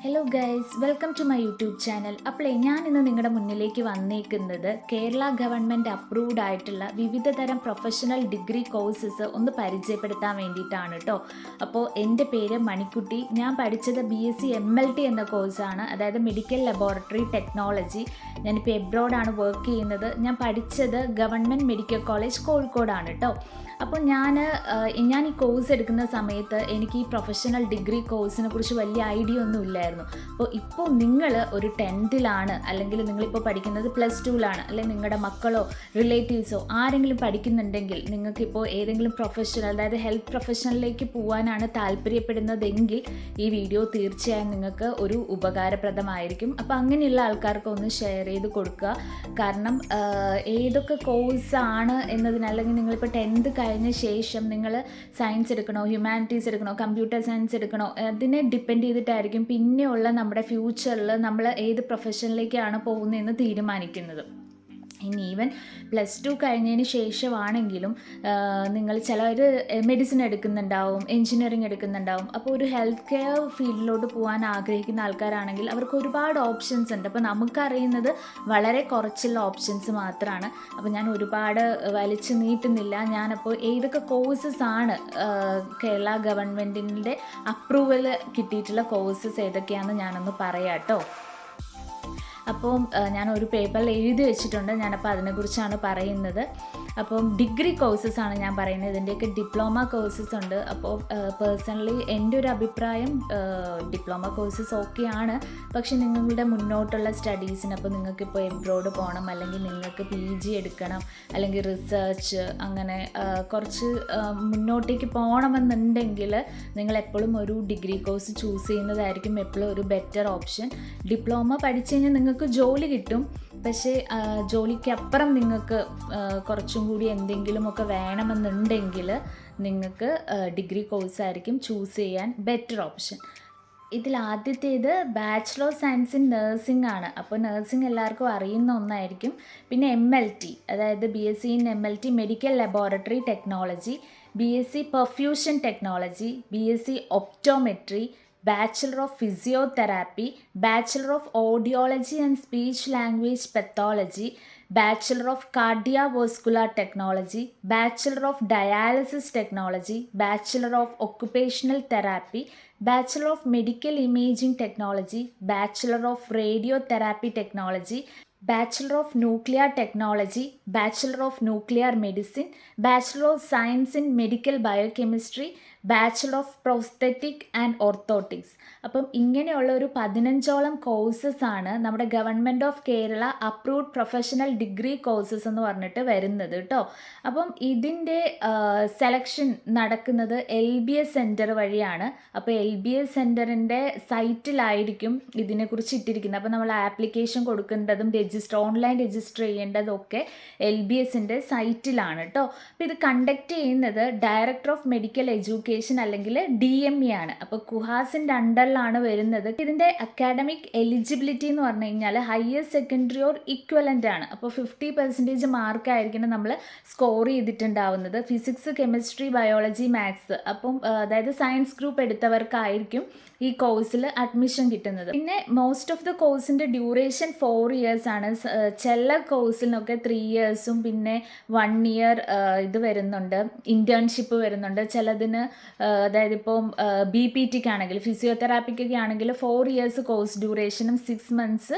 Hello guys, welcome to my YouTube channel. അപ്പോളേ ഞാൻ ഇന്ന് നിങ്ങളുടെ മുന്നിലേക്ക് വന്നേക്കുന്നത് കേരള ഗവൺമെൻറ് അപ്രൂവ്ഡ് ആയിട്ടുള്ള വിവിധ തരം പ്രൊഫഷണൽ ഡിഗ്രി കോഴ്സസ് ഒന്ന് പരിചയപ്പെടുത്താൻ വേണ്ടിയിട്ടാണ് കേട്ടോ. അപ്പോൾ എൻ്റെ പേര് മണിക്കുട്ടി. ഞാൻ പഠിച്ചത് BSc MLT എന്ന കോഴ്സാണ്, അതായത് മെഡിക്കൽ ലബോറട്ടറി ടെക്നോളജി. ഞാനിപ്പോൾ എബ്രോഡാണ് വർക്ക് ചെയ്യുന്നത്. ഞാൻ പഠിച്ചത് ഗവൺമെൻറ് മെഡിക്കൽ കോളേജ് കോഴിക്കോടാണ് കേട്ടോ. അപ്പോൾ ഞാൻ ഈ കോഴ്സ് എടുക്കുന്ന സമയത്ത് എനിക്ക് ഈ പ്രൊഫഷണൽ ഡിഗ്രി കോഴ്സിനെ കുറിച്ച് വലിയ ഐഡിയ ഒന്നും ഇല്ലായിരുന്നു. ഇപ്പോൾ നിങ്ങൾ ഒരു 10th അല്ലെങ്കിൽ നിങ്ങളിപ്പോൾ പഠിക്കുന്നത് +2 അല്ലെങ്കിൽ നിങ്ങളുടെ മക്കളോ റിലേറ്റീവ്സോ ആരെങ്കിലും പഠിക്കുന്നുണ്ടെങ്കിൽ നിങ്ങൾക്കിപ്പോൾ ഏതെങ്കിലും പ്രൊഫഷണൽ, അതായത് ഹെൽത്ത് പ്രൊഫഷണലിലേക്ക് പോകാനാണ് താല്പര്യപ്പെടുന്നതെങ്കിൽ ഈ വീഡിയോ തീർച്ചയായും നിങ്ങൾക്ക് ഒരു ഉപകാരപ്രദമായിരിക്കും. അപ്പോൾ അങ്ങനെയുള്ള ആൾക്കാർക്ക് ഒന്ന് ഷെയർ ചെയ്ത് കൊടുക്കുക. കാരണം ഏതൊക്കെ കോഴ്സാണ് എന്നതിന്, അല്ലെങ്കിൽ നിങ്ങളിപ്പോൾ 10th കഴിഞ്ഞ ശേഷം നിങ്ങൾ സയൻസ് എടുക്കണോ, ഹ്യൂമാനിറ്റീസ് എടുക്കണോ, കമ്പ്യൂട്ടർ സയൻസ് എടുക്കണോ, അതിനെ ഡിപ്പെൻഡ് ചെയ്തിട്ടായിരിക്കും പിന്നെയുള്ള നമ്മുടെ ഫ്യൂച്ചറിൽ നമ്മൾ ഏത് പ്രൊഫഷനിലേക്കാണ് പോകുന്നതെന്ന് തീരുമാനിക്കുന്നത്. ഇനി ഈവൻ +2 കഴിഞ്ഞതിന് ശേഷമാണെങ്കിലും നിങ്ങൾ ചിലർ മെഡിസിൻ എടുക്കുന്നുണ്ടാവും, എൻജിനീയറിംഗ് എടുക്കുന്നുണ്ടാവും. അപ്പോൾ ഒരു ഹെൽത്ത് കെയർ ഫീൽഡിലോട്ട് പോകാൻ ആഗ്രഹിക്കുന്ന ആൾക്കാരാണെങ്കിൽ അവർക്ക് ഒരുപാട് ഓപ്ഷൻസ് ഉണ്ട്. അപ്പോൾ നമുക്കറിയുന്നത് വളരെ കുറച്ചുള്ള ഓപ്ഷൻസ് മാത്രമാണ്. അപ്പോൾ ഞാൻ ഒരുപാട് വലിച്ചു നീട്ടുന്നില്ല. ഞാനപ്പോൾ ഏതൊക്കെ കോഴ്സസ് ആണ് കേരള ഗവൺമെൻറ്റിൻ്റെ അപ്രൂവൽ കിട്ടിയിട്ടുള്ള കോഴ്സസ് ഏതൊക്കെയാണെന്ന് ഞാനൊന്ന് പറയാം കേട്ടോ. അപ്പം ഞാനൊരു പേപ്പറിൽ എഴുതി വെച്ചിട്ടുണ്ട്. ഞാനപ്പോൾ അതിനെക്കുറിച്ചാണ് പറയുന്നത്. അപ്പം ഡിഗ്രി കോഴ്സസ് ആണ് ഞാൻ പറയുന്നത്. ഇതിൻ്റെയൊക്കെ ഡിപ്ലോമ കോഴ്സസ് ഉണ്ട്. അപ്പോൾ പേഴ്സണലി എൻ്റെ ഒരു അഭിപ്രായം ഡിപ്ലോമ കോഴ്സസ് ഓക്കെയാണ്. പക്ഷെ നിങ്ങളുടെ മുന്നോട്ടുള്ള സ്റ്റഡീസിന്, അപ്പോൾ നിങ്ങൾക്കിപ്പോൾ എബ്രോഡ് പോകണം, അല്ലെങ്കിൽ നിങ്ങൾക്ക് PG എടുക്കണം, അല്ലെങ്കിൽ റിസർച്ച്, അങ്ങനെ കുറച്ച് മുന്നോട്ടേക്ക് പോകണമെന്നുണ്ടെങ്കിൽ നിങ്ങൾ എപ്പോഴും ഒരു ഡിഗ്രി കോഴ്സ് ചൂസ് ചെയ്യുന്നതായിരിക്കും എപ്പോഴും ഒരു ബെറ്റർ ഓപ്ഷൻ. ഡിപ്ലോമ പഠിച്ചു കഴിഞ്ഞാൽ നിങ്ങൾക്ക് ജോലി കിട്ടും. പക്ഷേ ജോലിക്കപ്പുറം നിങ്ങൾക്ക് കുറച്ചും കൂടി എന്തെങ്കിലുമൊക്കെ വേണമെന്നുണ്ടെങ്കിൽ നിങ്ങൾക്ക് ഡിഗ്രി കോഴ്സായിരിക്കും ചൂസ് ചെയ്യാൻ ബെറ്റർ ഓപ്ഷൻ. ഇതിൽ ആദ്യത്തേത് bachelor of science in nursing ആണ്. അപ്പോൾ നഴ്സിംഗ് എല്ലാവർക്കും അറിയുന്ന ഒന്നായിരിക്കും. പിന്നെ MLT, അതായത് BSc in MLT medical laboratory technology, BSc perfusion technology, BSc optometry, Bachelor of Physiotherapy, Bachelor of Audiology and Speech Language Pathology, Bachelor of Cardiovascular Technology, Bachelor of Dialysis Technology, Bachelor of Occupational Therapy, Bachelor of Medical Imaging Technology, Bachelor of Radiotherapy Technology, Bachelor of Nuclear Technology, Bachelor of Nuclear Medicine, Bachelor of Science in Medical Biochemistry, bachelor of prosthetic and orthotics. അപ്പം ഇങ്ങനെയുള്ള ഒരു 15ഓളം courses ആണ് നമ്മുടെ government of Kerala approved professional degree courses എന്ന് പറഞ്ഞിട്ട് വരുന്നത് കേട്ടോ. അപ്പം ഇതിൻ്റെ സെലക്ഷൻ നടക്കുന്നത് LBS സെൻറ്റർ വഴിയാണ്. അപ്പോൾ LBS സെൻറ്ററിൻ്റെ സൈറ്റിലായിരിക്കും ഇതിനെക്കുറിച്ച് ഇട്ടിരിക്കുന്നത്. അപ്പോൾ നമ്മൾ ആപ്ലിക്കേഷൻ കൊടുക്കേണ്ടതും ഓൺലൈൻ രജിസ്റ്റർ ചെയ്യേണ്ടതൊക്കെ LBSൻ്റെ സൈറ്റിലാണ് കേട്ടോ. അപ്പോൾ ഇത് കണ്ടക്ട് ചെയ്യുന്നത് ഡയറക്ടർ ഓഫ് മെഡിക്കൽ എഡ്യൂക്കേഷൻ അല്ലെങ്കിൽ DME ആണ്. അപ്പോൾ കുഹാസിൻ്റെ അണ്ടറിലാണ് വരുന്നത്. ഇതിൻ്റെ അക്കാഡമിക് എലിജിബിലിറ്റി എന്ന് പറഞ്ഞു കഴിഞ്ഞാൽ ഹയർ സെക്കൻഡറി ഓർ ഇക്വലൻ്റ് ആണ്. അപ്പോൾ 50% മാർക്കായിരിക്കണം നമ്മൾ സ്കോർ ചെയ്തിട്ടുണ്ടാവുന്നത്. ഫിസിക്സ്, കെമിസ്ട്രി, ബയോളജി, മാത്സ്, അപ്പം അതായത് സയൻസ് ഗ്രൂപ്പ് എടുത്തവർക്കായിരിക്കും ഈ കോഴ്സിൽ അഡ്മിഷൻ കിട്ടുന്നത്. പിന്നെ മോസ്റ്റ് ഓഫ് ദ കോഴ്സിൻ്റെ ഡ്യൂറേഷൻ 4 years ആണ്. ചില കോഴ്സിനൊക്കെ 3 yearsഉം പിന്നെ 1 year ഇത് വരുന്നുണ്ട്, ഇൻറ്റേൺഷിപ്പ് വരുന്നുണ്ട്. ചിലതിന് അതായത് ഇപ്പോൾ BPTക്ക് ആണെങ്കിൽ, ഫിസിയോതെറാപ്പിക്കൊക്കെ ആണെങ്കിൽ 4 years കോഴ്സ് ഡ്യൂറേഷനും 6 months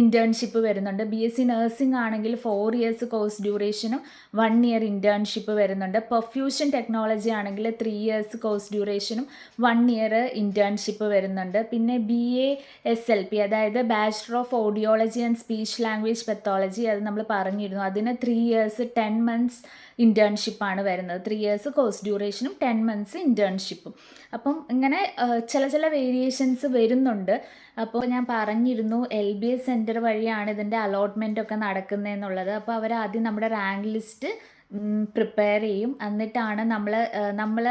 ഇൻറ്റേൺഷിപ്പ് വരുന്നുണ്ട്. BSc നഴ്സിംഗ് ആണെങ്കിൽ 4 years കോഴ്സ് ഡ്യൂറേഷനും 1 year ഇൻറ്റേൺഷിപ്പ് വരുന്നുണ്ട്. പെർഫ്യൂഷൻ ടെക്നോളജി ആണെങ്കിൽ 3 years കോഴ്സ് ഡ്യൂറേഷനും 1 year ഇൻറ്റേൺഷിപ്പ് വരുന്നുണ്ട്. പിന്നെ BASLP, അതായത് bachelor of audiology and speech language pathology, അത് നമ്മൾ പറഞ്ഞിരുന്നു. അതിന് 3 years 10 months ഇൻറ്റേൺഷിപ്പാണ് വരുന്നത്. 3 years കോഴ്സ് ഡ്യൂറേഷനും 10 months ഇൻറ്റേൺഷിപ്പും. അപ്പം ഇങ്ങനെ ചില വേരിയേഷൻസ് വരുന്നുണ്ട്. അപ്പോൾ ഞാൻ പറഞ്ഞിരുന്നു LBS സെൻറ്റർ വഴിയാണ് ഇതിൻ്റെ അലോട്ട്മെൻറ്റ് ഒക്കെ നടക്കുന്നതെന്നുള്ളത്. അപ്പോൾ അവർ ആദ്യം നമ്മുടെ റാങ്ക് ലിസ്റ്റ് പ്രിപ്പയർ ചെയ്യും. എന്നിട്ടാണ് നമ്മൾ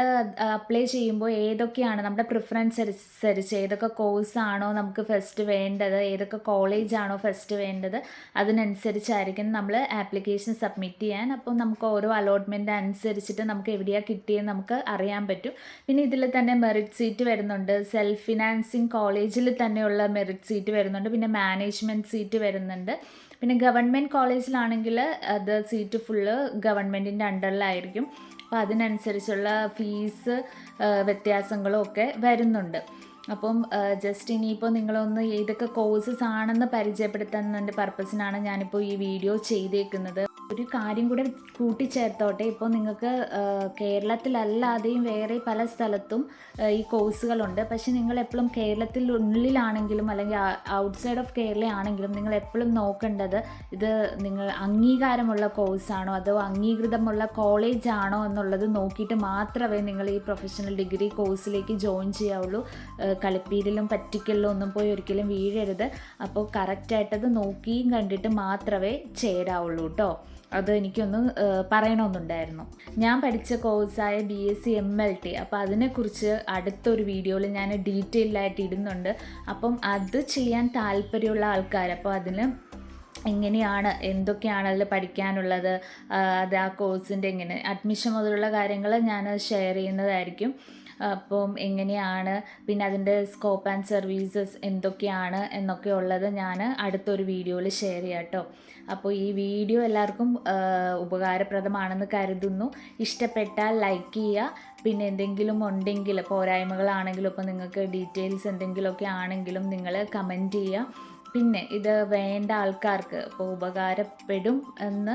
അപ്ലൈ ചെയ്യുമ്പോൾ ഏതൊക്കെയാണ് നമ്മുടെ പ്രിഫറൻസ് അനുസരിച്ച് ഏതൊക്കെ കോഴ്സാണോ നമുക്ക് ഫസ്റ്റ് വേണ്ടത്, ഏതൊക്കെ കോളേജാണോ ഫസ്റ്റ് വേണ്ടത്, അതിനനുസരിച്ചായിരിക്കും നമ്മൾ ആപ്ലിക്കേഷൻ സബ്മിറ്റ് ചെയ്യാൻ. അപ്പോൾ നമുക്ക് ഓരോ അലോട്ട്മെൻറ്റ് അനുസരിച്ചിട്ട് നമുക്ക് എവിടെയാണ് കിട്ടിയെന്ന് നമുക്ക് അറിയാൻ പറ്റും. പിന്നെ ഇതിൽ തന്നെ മെറിറ്റ് സീറ്റ് വരുന്നുണ്ട്, സെൽഫ് ഫിനാൻസിങ് കോളേജിൽ തന്നെയുള്ള മെറിറ്റ് സീറ്റ് വരുന്നുണ്ട്, പിന്നെ മാനേജ്മെൻറ്റ് സീറ്റ് വരുന്നുണ്ട്. പിന്നെ ഗവൺമെൻറ് കോളേജിലാണെങ്കിൽ അത് സീറ്റ് ഫുള്ള് ഗവൺമെൻറ്റിൻ്റെ അണ്ടറിലായിരിക്കും. അപ്പോൾ അതിനനുസരിച്ചുള്ള ഫീസ് വ്യത്യാസങ്ങളും ഒക്കെ വരുന്നുണ്ട്. അപ്പം ജസ്റ്റ് ഇനിയിപ്പോൾ നിങ്ങളൊന്ന് ഏതൊക്കെ കോഴ്സസ് ആണെന്ന് പരിചയപ്പെടുത്തുന്നതിൻ്റെ പർപ്പസിനാണ് ഞാനിപ്പോൾ ഈ വീഡിയോ ചെയ്തേക്കുന്നത്. ഒരു കാര്യം കൂടെ കൂട്ടിച്ചേർത്തോട്ടെ, ഇപ്പോൾ നിങ്ങൾക്ക് കേരളത്തിലല്ലാതെയും വേറെ പല സ്ഥലത്തും ഈ കോഴ്സുകളുണ്ട്. പക്ഷെ നിങ്ങൾ എപ്പോഴും കേരളത്തിനുള്ളിലാണെങ്കിലും അല്ലെങ്കിൽ ഔട്ട്സൈഡ് ഓഫ് കേരള ആണെങ്കിലും നിങ്ങൾ എപ്പോഴും നോക്കേണ്ടത് ഇത് നിങ്ങൾ അംഗീകാരമുള്ള കോഴ്സാണോ അതോ അംഗീകൃതമുള്ള കോളേജാണോ എന്നുള്ളത് നോക്കിയിട്ട് മാത്രമേ നിങ്ങൾ ഈ പ്രൊഫഷണൽ ഡിഗ്രി കോഴ്സിലേക്ക് ജോയിൻ ചെയ്യാവുള്ളൂ. കളിപ്പീരിലും പറ്റിക്കലിലും ഒന്നും പോയി ഒരിക്കലും വീഴരുത്. അപ്പോൾ കറക്റ്റായിട്ടത് നോക്കിയും കണ്ടിട്ട് മാത്രമേ ചേരാവുള്ളൂ കേട്ടോ. അത് എനിക്കൊന്ന് പറയണമെന്നുണ്ടായിരുന്നു. ഞാൻ പഠിച്ച കോഴ്സായ BSc MLT, അപ്പോൾ അതിനെക്കുറിച്ച് അടുത്തൊരു വീഡിയോയിൽ ഞാൻ ഡീറ്റെയിൽഡായിട്ട് ഇടുന്നുണ്ട്. അപ്പം അത് ചെയ്യാൻ താല്പര്യമുള്ള ആൾക്കാർ, അപ്പോൾ അതിന് എങ്ങനെയാണ് എന്തൊക്കെയാണ് അതിൽ പഠിക്കാനുള്ളത്, അത് ആ കോഴ്സിൻ്റെ എങ്ങനെ അഡ്മിഷൻ മുതലുള്ള കാര്യങ്ങൾ ഞാൻ ഷെയർ ചെയ്യുന്നതായിരിക്കും. അപ്പം എങ്ങനെയാണ് പിന്നെ അതിൻ്റെ സ്കോപ്പ് ആൻഡ് സർവീസസ് എന്തൊക്കെയാണ് എന്നൊക്കെ ഉള്ളത് ഞാൻ അടുത്തൊരു വീഡിയോയിൽ ഷെയർ ചെയ്യാം കേട്ടോ. അപ്പോൾ ഈ വീഡിയോ എല്ലാവർക്കും ഉപകാരപ്രദമാണെന്ന് കരുതുന്നു. ഇഷ്ടപ്പെട്ടാൽ ലൈക്ക് ചെയ്യുക. പിന്നെ എന്തെങ്കിലും ഉണ്ടെങ്കിൽ പോരായ്മകളാണെങ്കിലും ഇപ്പോൾ നിങ്ങൾക്ക് ഡീറ്റെയിൽസ് എന്തെങ്കിലുമൊക്കെ ആണെങ്കിലും നിങ്ങൾ കമൻറ്റ് ചെയ്യുക. പിന്നെ ഇത് വേണ്ട ആൾക്കാർക്ക്, ഇപ്പോൾ ഉപകാരപ്പെടും എന്ന്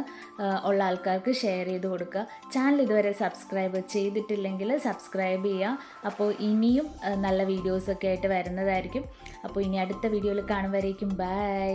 ഉള്ള ആൾക്കാർക്ക് ഷെയർ ചെയ്ത് കൊടുക്കുക. ചാനൽ ഇതുവരെ സബ്സ്ക്രൈബ് ചെയ്തിട്ടില്ലെങ്കിൽ സബ്സ്ക്രൈബ് ചെയ്യുക. അപ്പോൾ ഇനിയും നല്ല വീഡിയോസൊക്കെ ആയിട്ട് വരുന്നതായിരിക്കും. അപ്പോൾ ഇനി അടുത്ത വീഡിയോയിൽ കാണും വരേക്കും ബൈ.